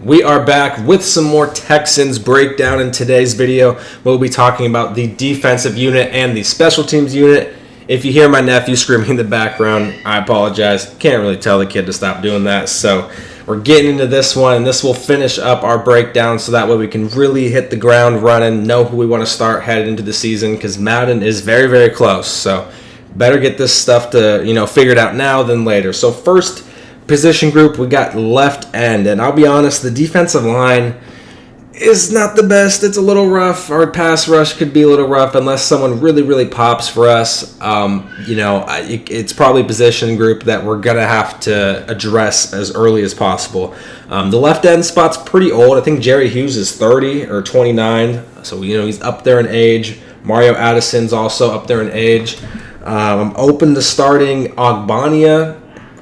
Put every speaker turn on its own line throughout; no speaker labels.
We are back with some more Texans breakdown. In today's video, we'll be talking about the defensive unit and the special teams unit. If you hear my nephew screaming in the background, I apologize. Can't really tell the kid to stop doing that. So we're getting into this one, and this will finish up our breakdown so that way we can really hit the ground running, know who we want to start headed into the season, because Madden is very, very close. So better get this stuff to, figured out now than later. So first position group, we got left end, and I'll be honest, the defensive line is not the best. It's a little rough. Our pass rush could be a little rough unless someone really, really pops for us. It's probably a position group that we're going to have to address as early as possible. The left end spot's pretty old. I think Jerry Hughes is 30 or 29, so he's up there in age. Mario Addison's also up there in age. I'm open to starting Ogbonnia.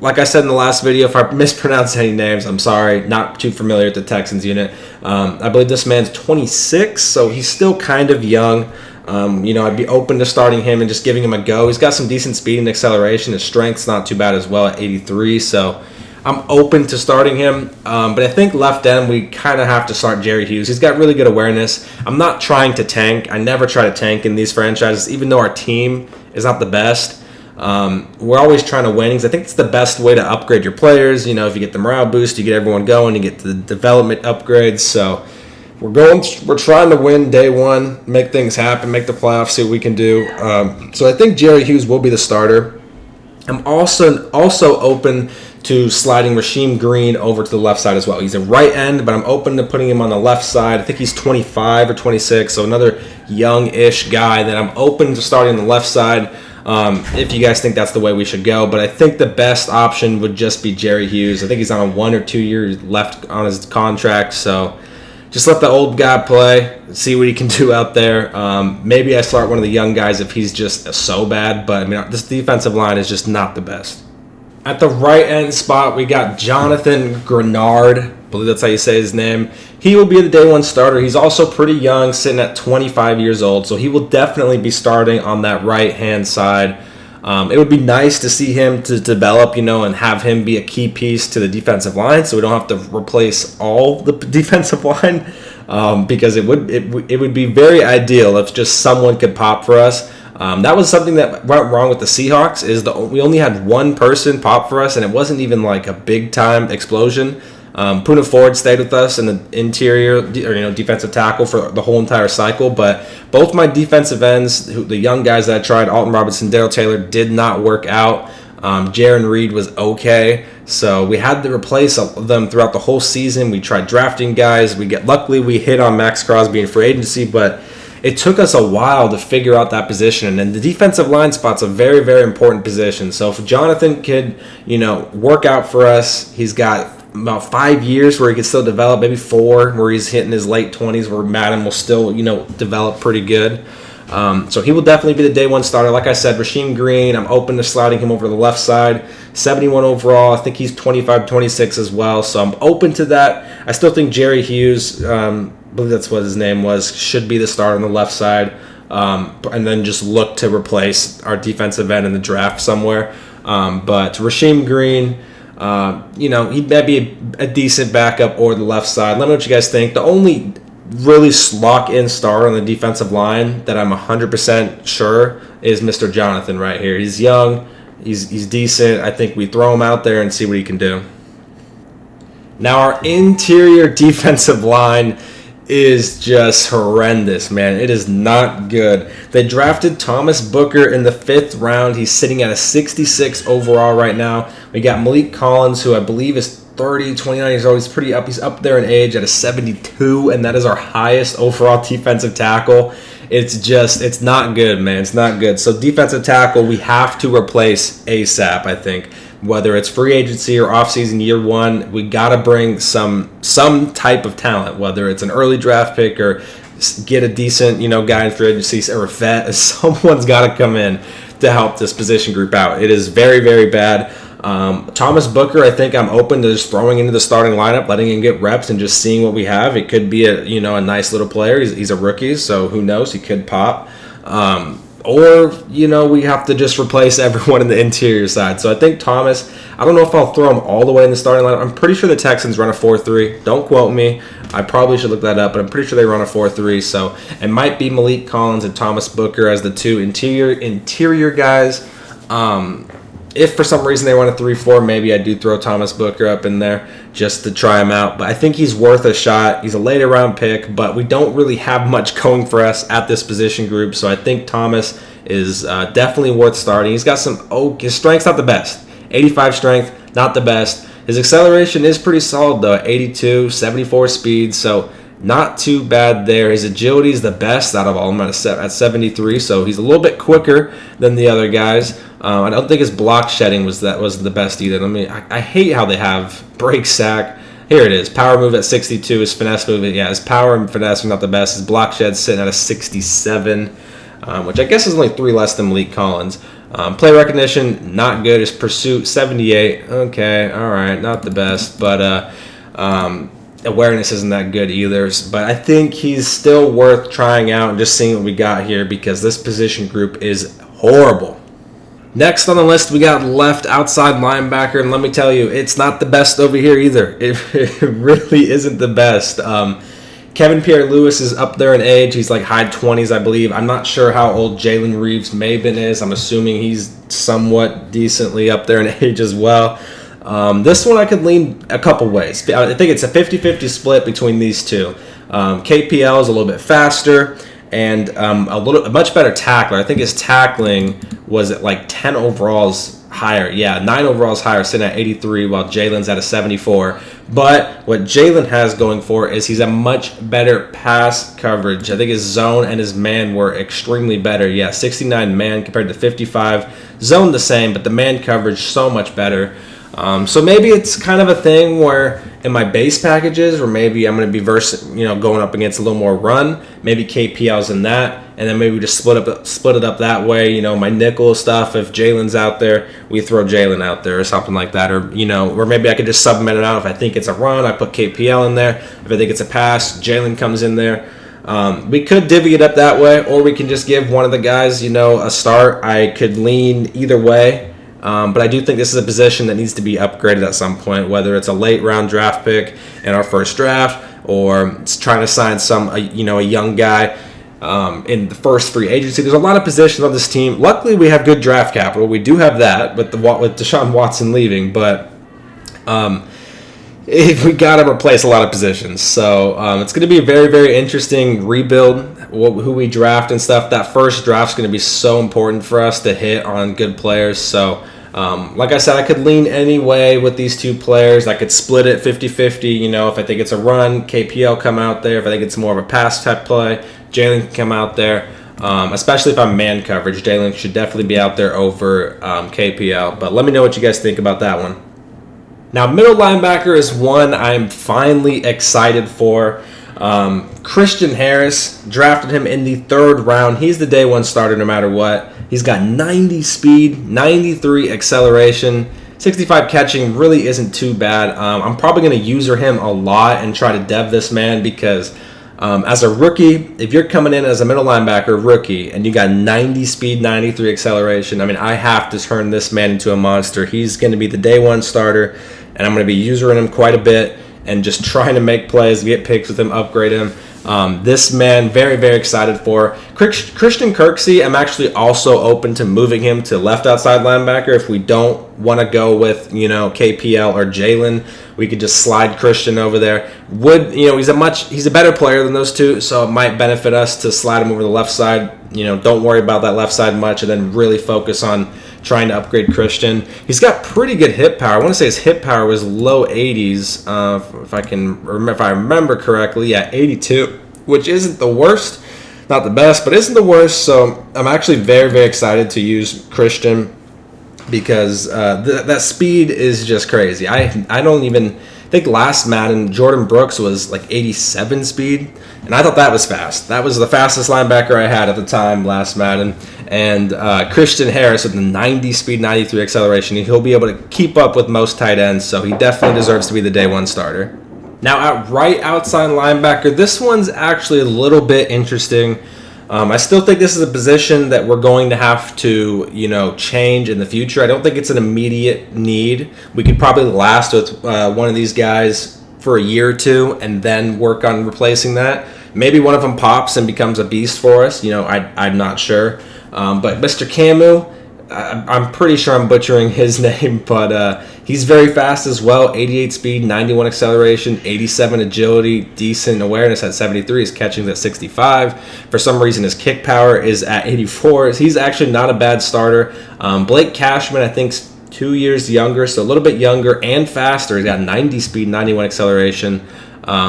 Like I said in the last video, if I mispronounce any names, I'm sorry. Not too familiar with the Texans unit. I believe this man's 26, so he's still kind of young. I'd be open to starting him and just giving him a go. He's got some decent speed and acceleration. His strength's not too bad as well at 83, so I'm open to starting him. But I think left end, we kind of have to start Jerry Hughes. He's got really good awareness. I'm not trying to tank. I never try to tank in these franchises, even though our team is not the best. We're always trying to win because I think it's the best way to upgrade your players. If you get the morale boost, you get everyone going, you get the development upgrades. So we're trying to win day one, make things happen, make the playoffs, see what we can do. So I think Jerry Hughes will be the starter. I'm also open to sliding Rasheem Green over to the left side as well. He's a right end, but I'm open to putting him on the left side. I think he's 25 or 26, so another young-ish guy that I'm open to starting on the left side. If you guys think that's the way we should go, but I think the best option would just be Jerry Hughes. I think he's on a 1 or 2 years left on his contract, so just let the old guy play, see what he can do out there. Maybe I start one of the young guys if he's just so bad, but this defensive line is just not the best. At the right end spot, we got Jonathan Grenard. I believe that's how you say his name. He will be the day one starter. He's also pretty young, sitting at 25 years old, so he will definitely be starting on that right-hand side. It would be nice to see him to develop, and have him be a key piece to the defensive line, so we don't have to replace all the defensive line, because it would be very ideal if just someone could pop for us. That was something that went wrong with the Seahawks. We only had one person pop for us, and it wasn't even like a big-time explosion. Poona Ford stayed with us in the interior, defensive tackle for the whole entire cycle. But both my defensive ends, the young guys that I tried, Alton Robinson, Darrell Taylor, did not work out. Jaron Reed was okay, so we had to replace them throughout the whole season. We tried drafting guys. Luckily we hit on Max Crosby in free agency, but it took us a while to figure out that position. And the defensive line spot's a very, very important position. So if Jonathan could, work out for us, he's got about 5 years where he could still develop, maybe 4 where he's hitting his late 20s where Madden will still, develop pretty good. So he will definitely be the day one starter. Like I said, Rasheem Green, I'm open to sliding him over to the left side. 71 overall. I think he's 25, 26 as well. So I'm open to that. I still think Jerry Hughes, I believe that's what his name was, should be the starter on the left side. And then just look to replace our defensive end in the draft somewhere. But Rasheem Green, he might be a decent backup or the left side. Let me know what you guys think. The only really lock-in starter on the defensive line that I'm 100% sure is Mr. Jonathan right here. He's young. He's decent. I think we throw him out there and see what he can do. Now, our interior defensive line is just horrendous, man. It is not good. They drafted Thomas Booker in the 5th round. He's sitting at a 66 overall right now. We got Malik Collins, who I believe is 30, 29 years old. He's pretty up. He's up there in age at a 72, and that is our highest overall defensive tackle. It's not good, man. It's not good. So defensive tackle, we have to replace ASAP, I think. Whether it's free agency or offseason year one, we got to bring some type of talent, whether it's an early draft pick or get a decent, guy in free agency or a vet. Someone's got to come in to help this position group out. It is very, very bad. Thomas Booker, I think I'm open to just throwing into the starting lineup, letting him get reps and just seeing what we have. It could be a nice little player. He's a rookie, so who knows? He could pop. or, we have to just replace everyone in the interior side. So I think Thomas, I don't know if I'll throw him all the way in the starting lineup. I'm pretty sure the Texans run a 4-3. Don't quote me. I probably should look that up, but I'm pretty sure they run a 4-3. So it might be Malik Collins and Thomas Booker as the two interior guys. If for some reason they run a 3-4, maybe I do throw Thomas Booker up in there just to try him out. But I think he's worth a shot. He's a later round pick, but we don't really have much going for us at this position group. So I think Thomas is definitely worth starting. He's got his strength's not the best. 85 strength, not the best. His acceleration is pretty solid though, at 82, 74 speed. So not too bad there. His agility is the best out of all of them at 73, so he's a little bit quicker than the other guys. I don't think his block shedding wasn't the best either. I hate how they have break sack. Here it is. Power move at 62. His finesse move, his power and finesse are not the best. His block shed sitting at a 67, which I guess is only 3 less than Malik Collins. Play recognition, not good. His pursuit, 78. Okay, all right, not the best, but awareness isn't that good either. But I think he's still worth trying out and just seeing what we got here because this position group is horrible. Next on the list, we got left outside linebacker, and let me tell you, it's not the best over here either. It really isn't the best. Kevin Pierre-Louis is up there in age. He's like high 20s, I believe. I'm not sure how old Jalen Reeves-Maybin is. I'm assuming he's somewhat decently up there in age as well. This one I could lean a couple ways. I think it's a 50-50 split between these two. KPL is a little bit faster and a much better tackler. I think his tackling was at like 10 overalls higher. Yeah, 9 overalls higher, sitting at 83, while Jalen's at a 74. But what Jalen has going for is he's a much better pass coverage. I think his zone and his man were extremely better. Yeah, 69 man compared to 55. Zone the same, but the man coverage so much better. So maybe it's kind of a thing where in my base packages, or maybe I'm going to be going up against a little more run. Maybe KPL's in that, and then maybe we just split it up that way. My nickel stuff. If Jalen's out there, we throw Jalen out there or something like that, or maybe I could just supplement it out. If I think it's a run, I put KPL in there. If I think it's a pass, Jalen comes in there. We could divvy it up that way, or we can just give one of the guys, a start. I could lean either way. But I do think this is a position that needs to be upgraded at some point, whether it's a late round draft pick in our first draft or it's trying to sign a young guy in the first free agency. There's a lot of positions on this team. Luckily, we have good draft capital. We do have that, but with Deshaun Watson leaving, but we got to replace a lot of positions. So it's going to be a very, very interesting rebuild, who we draft and stuff. That first draft is going to be so important for us to hit on good players. So like I said, I could lean any way with these two players. I could split it 50-50. If I think it's a run, KPL come out there. If I think it's more of a pass type play, Jalen can come out there. Especially if I'm man coverage, Jalen should definitely be out there over KPL. But let me know what you guys think about that one. Now, middle linebacker is one I'm finally excited for. Christian Harris, drafted him in the 3rd round. He's the day one starter no matter what. He's got 90 speed, 93 acceleration, 65 catching. Really isn't too bad. I'm probably going to user him a lot and try to dev this man because as a rookie, if you're coming in as a middle linebacker rookie and you got 90 speed, 93 acceleration, I have to turn this man into a monster. He's going to be the day one starter, and I'm going to be usering him quite a bit and just trying to make plays, get picks with him, upgrade him. This man, very, very excited for. Christian Kirksey, I'm actually also open to moving him to left outside linebacker. If we don't want to go with, KPL or Jalen, we could just slide Christian over there. He's a better player than those two, so it might benefit us to slide him over the left side. Don't worry about that left side much, and then really focus on trying to upgrade Christian. He's got pretty good hit power. I want to say his hit power was low 80s, if I remember correctly. Yeah, 82, which isn't the worst. Not the best, but isn't the worst. So I'm actually very, very excited to use Christian because that speed is just crazy. I don't even think last Madden, Jordan Brooks was like 87 speed, and I thought that was fast. That was the fastest linebacker I had at the time last Madden. And Christian Harris with the 90 speed, 93 acceleration, he'll be able to keep up with most tight ends, so he definitely deserves to be the day one starter. Now at right outside linebacker, this one's actually a little bit interesting. I still think this is a position that we're going to have to, change in the future. I don't think it's an immediate need. We could probably last with one of these guys for a year or two and then work on replacing that. Maybe one of them pops and becomes a beast for us. I'm not sure. But Mr. Camu, I'm pretty sure I'm butchering his name, but he's very fast as well. 88 speed, 91 acceleration, 87 agility, decent awareness at 73. His catching's at 65. For some reason, his kick power is at 84. He's actually not a bad starter. Blake Cashman, I think, 2 years younger, so a little bit younger and faster. He's got 90 speed, 91 acceleration.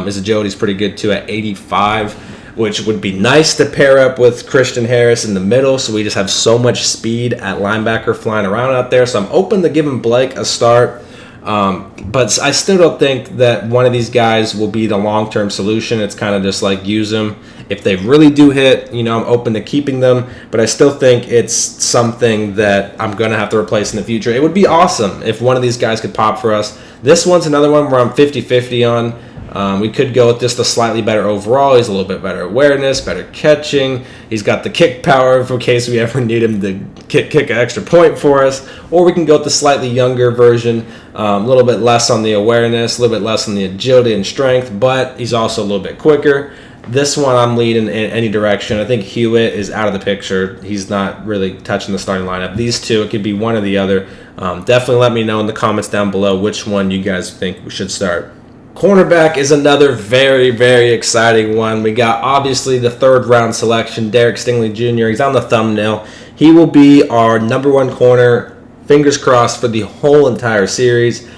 His agility's pretty good too at 85, which would be nice to pair up with Christian Harris in the middle, so we just have so much speed at linebacker flying around out there. So I'm open to giving Blake a start, but I still don't think that one of these guys will be the long-term solution. It's kind of just like use them. If they really do hit, I'm open to keeping them, but I still think it's something that I'm going to have to replace in the future. It would be awesome if one of these guys could pop for us. This one's another one where I'm 50-50 on. We could go with just a slightly better overall. He's a little bit better awareness, better catching. He's got the kick power in case we ever need him to kick an extra point for us. Or we can go with the slightly younger version, a little bit less on the awareness, a little bit less on the agility and strength, but he's also a little bit quicker. This one I'm leading in any direction. I think Hewitt is out of the picture. He's not really touching the starting lineup. These two, it could be one or the other. Definitely let me know in the comments down below which one you guys think we should start. Cornerback is another very, very exciting one. We got, obviously, the third-round selection, Derek Stingley Jr. He's on the thumbnail. He will be our number one corner, fingers crossed, for the whole entire series.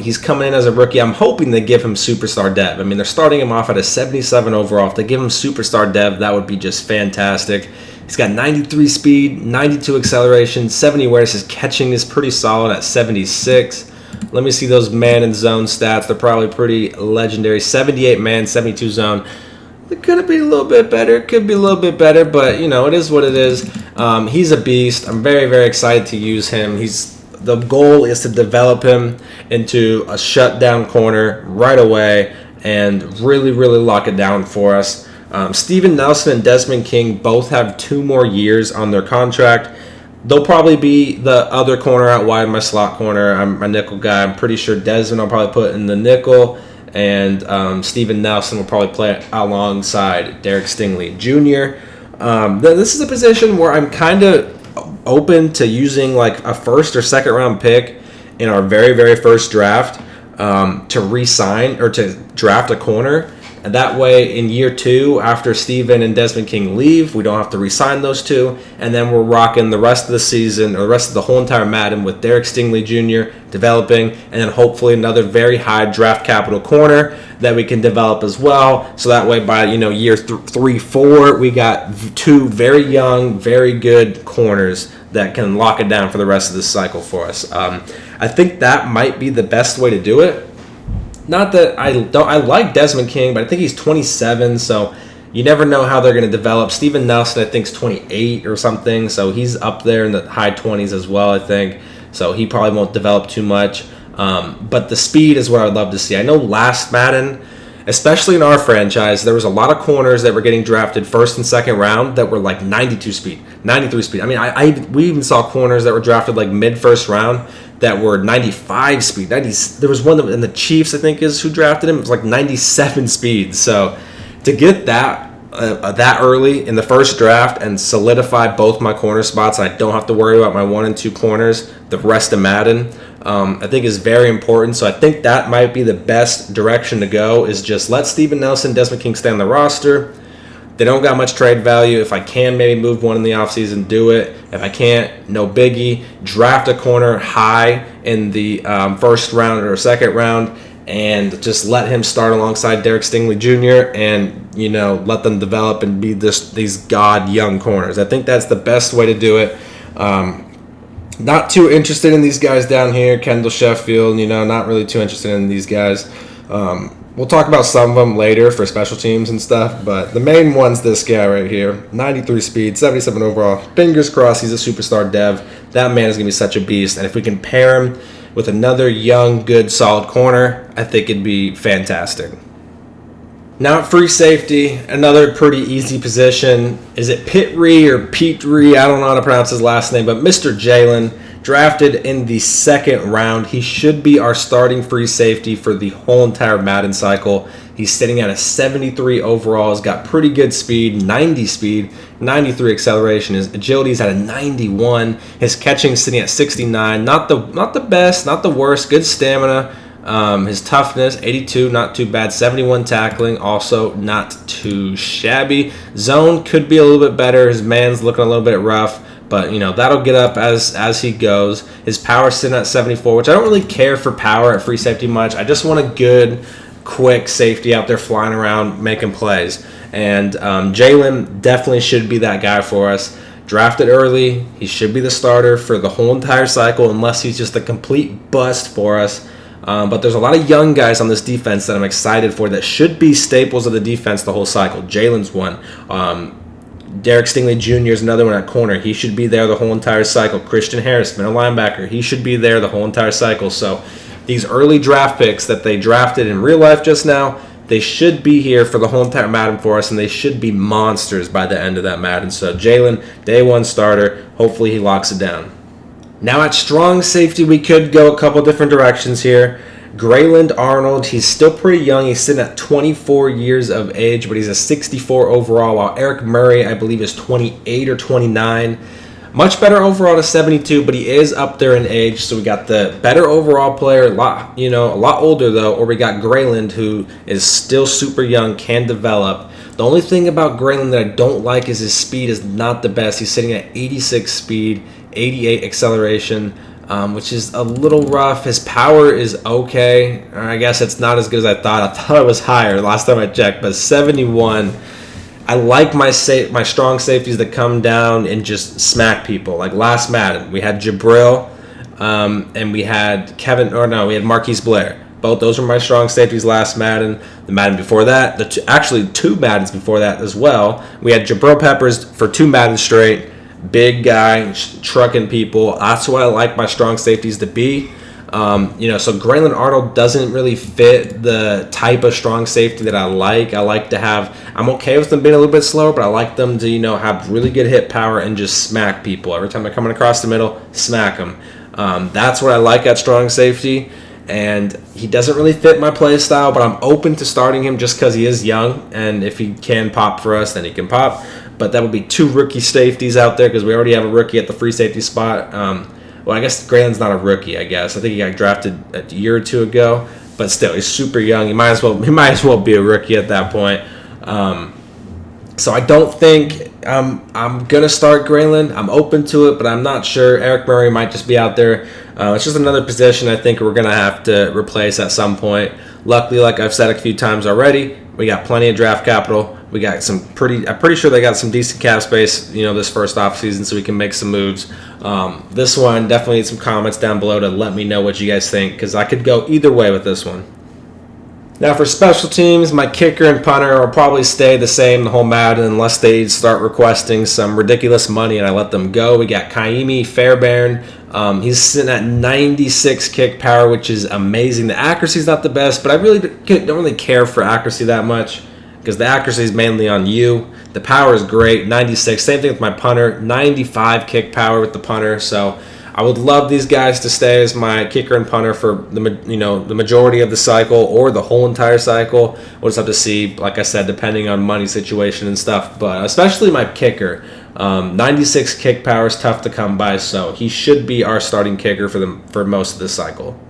He's coming in as a rookie. I'm hoping they give him superstar dev. I mean, they're starting him off at a 77 overall. If they give him superstar dev, that would be just fantastic. He's got 93 speed, 92 acceleration, 70 awareness. His catching is pretty solid at 76. Let me see those man and zone stats. They're probably pretty legendary. 78 man, 72 zone. It could be a little bit better. It could be a little bit better, but, it is what it is. He's a beast. I'm very, very excited to use him. The goal is to develop him into a shutdown corner right away and really, really lock it down for us. Steven Nelson and Desmond King both have 2 more years on their contract. They'll probably be the other corner out wide, my slot corner. I'm a nickel guy. I'm pretty sure Desmond I'll probably put in the nickel, and Steven Nelson will probably play alongside Derek Stingley Jr. This is a position where I'm kind of open to using like a first or second round pick in our very, very first draft to re-sign or to draft a corner. And that way, in year 2, after Steven and Desmond King leave, we don't have to re-sign those two. And then we're rocking the rest of the season, or the rest of the whole entire Madden with Derek Stingley Jr. developing, and then hopefully another very high draft capital corner that we can develop as well. So that way, by year 3, 4, we got 2 very young, very good corners that can lock it down for the rest of this cycle for us. I think that might be the best way to do it. Not that I like Desmond King, but I think he's 27, so you never know how they're going to develop. Steven Nelson, I think, is 28 or something, so he's up there in the high 20s as well, I think. So he probably won't develop too much. But the speed is what I would love to see. I know last Madden, especially in our franchise, there was a lot of corners that were getting drafted first and second round that were like 92 speed, 93 speed. I mean, we even saw corners that were drafted like mid-first round that were 95 speed. There was one in the Chiefs, I think, is who drafted him. It was like 97 speed. So to get that early in the first draft and solidify both my corner spots, I don't have to worry about my 1 and 2 corners the rest of Madden, I think is very important. So I think that might be the best direction to go, is just let Steven Nelson, Desmond King stay on the roster. They don't got much trade value. If I can maybe move one in the offseason, do it. If I can't, no biggie. Draft a corner high in the first round or second round and just let him start alongside Derek Stingley Jr. and, let them develop and be these god young corners. I think that's the best way to do it. Not too interested in these guys down here. Kendall Sheffield, not really too interested in these guys. We'll talk about some of them later for special teams and stuff, but the main one's this guy right here. 93 speed, 77 overall. Fingers crossed he's a superstar dev. That man is going to be such a beast, and if we can pair him with another young, good, solid corner, I think it'd be fantastic. Now at free safety, another pretty easy position. Is it Pitree or Petree? I don't know how to pronounce his last name, but Mr. Jalen, drafted in the second round. He should be our starting free safety for the whole entire Madden cycle. He's sitting at a 73 overall. He's got pretty good speed, 90 speed, 93 acceleration. His agility is at a 91. His catching is sitting at 69. Not the best, not the worst. Good stamina. His toughness, 82, not too bad. 71 tackling, also not too shabby. Zone could be a little bit better. His man's looking a little bit rough, but that'll get up as he goes. His power sitting at 74, which I don't really care for power at free safety much. I just want a good, quick safety out there flying around making plays. And Jalen definitely should be that guy for us. Drafted early, he should be the starter for the whole entire cycle unless he's just a complete bust for us. But there's a lot of young guys on this defense that I'm excited for that should be staples of the defense the whole cycle. Jalen's one. Stingley Jr. is another one at corner. He should be there the whole entire cycle. Christian Harris, middle linebacker. He should be there the whole entire cycle. So these early draft picks that they drafted in real life just now, they should be here for the whole entire Madden for us, and they should be monsters by the end of that Madden. So Jalen, day one starter. Hopefully he locks it down. Now at strong safety, we could go a couple different directions here. Grayland Arnold, he's still pretty young. He's sitting at 24 years of age, but he's a 64 overall, while Eric Murray, I believe, is 28 or 29. Much better overall to 72, but he is up there in age, so we got the better overall player, a lot older though, or we got Grayland, who is still super young, can develop. The only thing about Grayland that I don't like is his speed is not the best. He's sitting at 86 speed, 88 acceleration, which is a little rough. His power is okay. I guess it's not as good as I thought. I thought it was higher last time I checked, but 71. I like my strong safeties that come down and just smack people. Like last Madden, we had Jabril, and we had we had Marquise Blair. Both those were my strong safeties last Madden. The Madden before that, two Maddens before that as well. We had Jabril Peppers for 2 Maddens straight. Big guy, trucking people. That's what I like my strong safeties to be. So Grayland Arnold doesn't really fit the type of strong safety that I like. I'm okay with them being a little bit slower, but I like them to, have really good hit power and just smack people. Every time they're coming across the middle, smack them. That's what I like at strong safety. And he doesn't really fit my play style, but I'm open to starting him just because he is young. And if he can pop for us, then he can pop. But that would be 2 rookie safeties out there because we already have a rookie at the free safety spot. Well, I guess Grayland's not a rookie, I guess. I think he got drafted a year or two ago. But still, he's super young. He might as well be a rookie at that point. So I don't think I'm going to start Grayland. I'm open to it, but I'm not sure. Eric Murray might just be out there. It's just another position I think we're going to have to replace at some point. Luckily, like I've said a few times already, we got plenty of draft capital. We got I'm pretty sure they got some decent cap space, this first offseason, so we can make some moves. This one, definitely need some comments down below to let me know what you guys think, because I could go either way with this one. Now for special teams, my kicker and punter will probably stay the same the whole Madden unless they start requesting some ridiculous money and I let them go. We got Kymi Fairbairn. He's sitting at 96 kick power, which is amazing. The accuracy is not the best, but I really don't really care for accuracy that much because the accuracy is mainly on you. The power is great, 96. Same thing with my punter, 95 kick power with the punter. So I would love these guys to stay as my kicker and punter for the majority of the cycle or the whole entire cycle. We'll just have to see, like I said, depending on money situation and stuff. But especially my kicker, 96 kick power is tough to come by, so he should be our starting kicker for most of the cycle.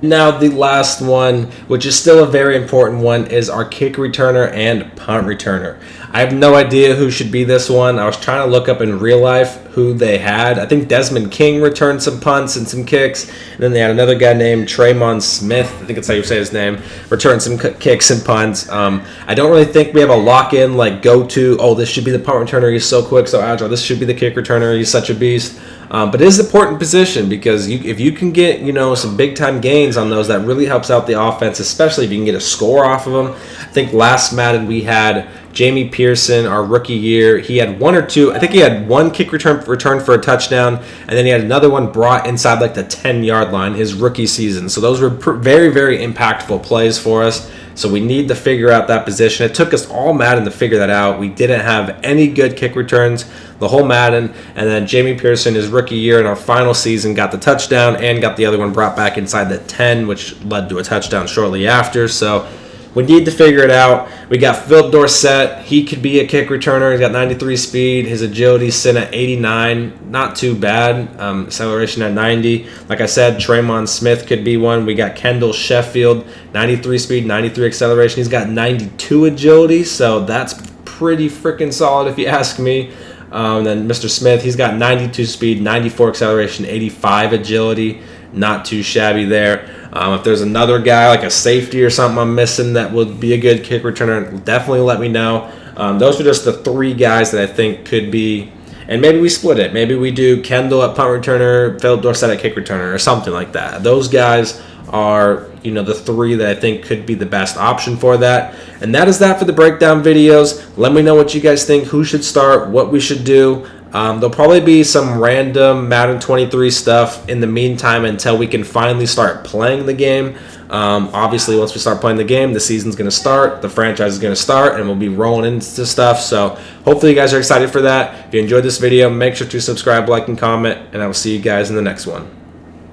Now the last one, which is still a very important one, is our kick returner and punt returner. I have no idea who should be this one. I was trying to look up in real life who they had. I think Desmond King returned some punts and some kicks. And then they had another guy named Tremon Smith, I think that's how you say his name, returned some kicks and punts. I don't really think we have a lock-in, go-to, this should be the punt returner, he's so quick, so agile. This should be the kick returner, he's such a beast. But it is an important position because if you can get, some big-time gains on those, that really helps out the offense, especially if you can get a score off of them. I think last Madden we had Jamie Pearson, our rookie year. He had one or two. I think he had one kick return for a touchdown, and then he had another one brought inside the 10-yard line his rookie season. So those were very, very impactful plays for us. So we need to figure out that position. It took us all Madden to figure that out. We didn't have any good kick returns the whole Madden. And then Jamie Pearson, his rookie year in our final season, got the touchdown and got the other one brought back inside the 10, which led to a touchdown shortly after. So we need to figure it out. We got Dorsett. He could be a kick returner. He's got 93 speed. His agility is sitting at 89. Not too bad. Acceleration at 90. Like I said, Tremon Smith could be one. We got Kendall Sheffield, 93 speed, 93 acceleration. He's got 92 agility, so that's pretty freaking solid if you ask me. Then Mr. Smith, he's got 92 speed, 94 acceleration, 85 agility. Not too shabby there. If there's another guy, like a safety or something I'm missing that would be a good kick returner, definitely let me know. Those are just the 3 guys that I think could be, and maybe we split it. Maybe we do Kendall at punt returner, Phil Dorsett at kick returner, or something like that. Those guys are, the 3 that I think could be the best option for that. And that is that for the breakdown videos. Let me know what you guys think, who should start, what we should do. There'll probably be some random Madden 23 stuff in the meantime until we can finally start playing the game. Obviously, once we start playing the game, the season's going to start, the franchise is going to start, and we'll be rolling into stuff. So hopefully you guys are excited for that. If you enjoyed this video, make sure to subscribe, like, and comment, and I will see you guys in the next one.